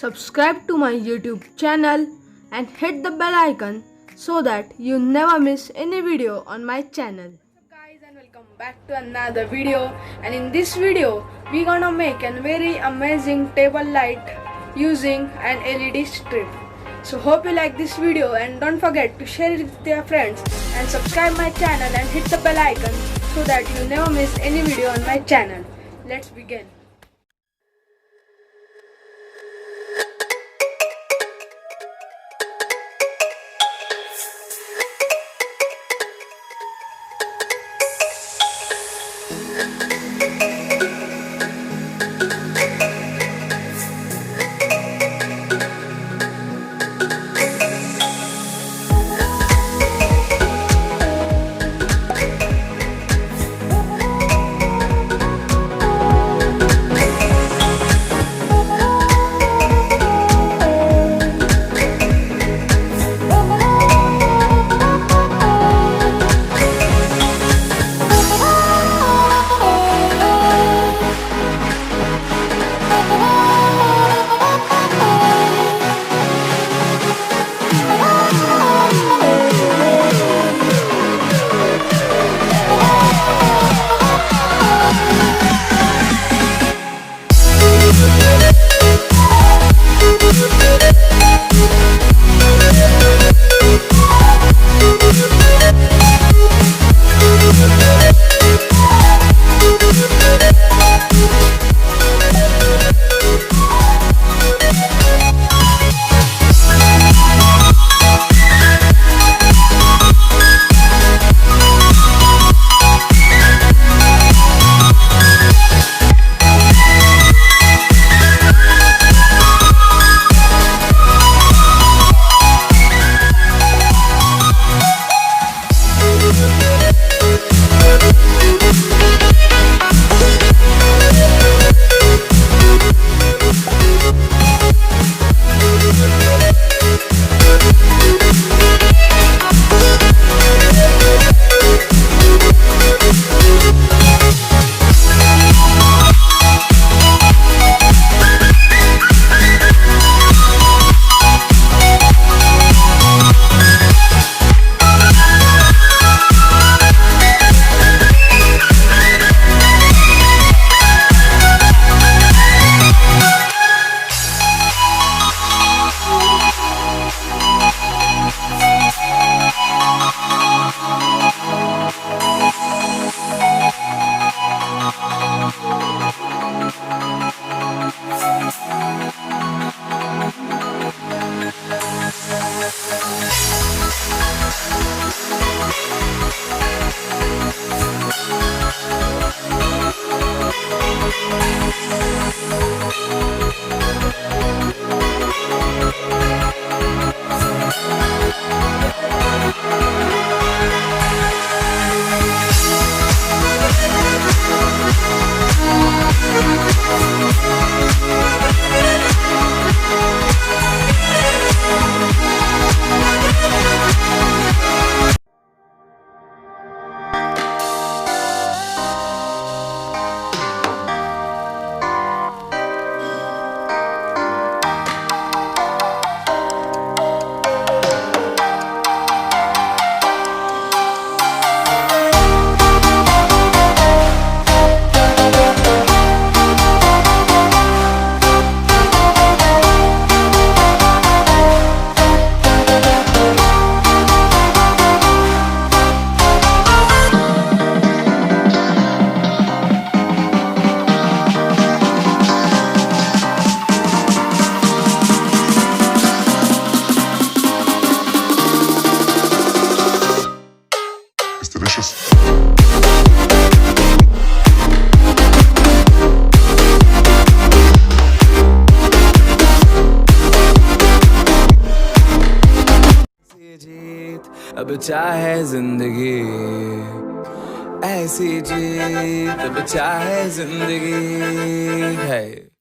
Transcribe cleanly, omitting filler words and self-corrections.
subscribe to my YouTube channel and hit the bell icon so that you never miss any video on my channel. Guys, and welcome back to another video, and in this video we gonna make a very amazing table light using an LED strip. So hope you like this video, and don't forget to share it with your friends and subscribe my channel and hit the bell icon so that you never miss any video on my channel. Let's begin. Delicious. जीत अब चाहे जिंदगी ऐसी जीत अब चाहे जिंदगी है।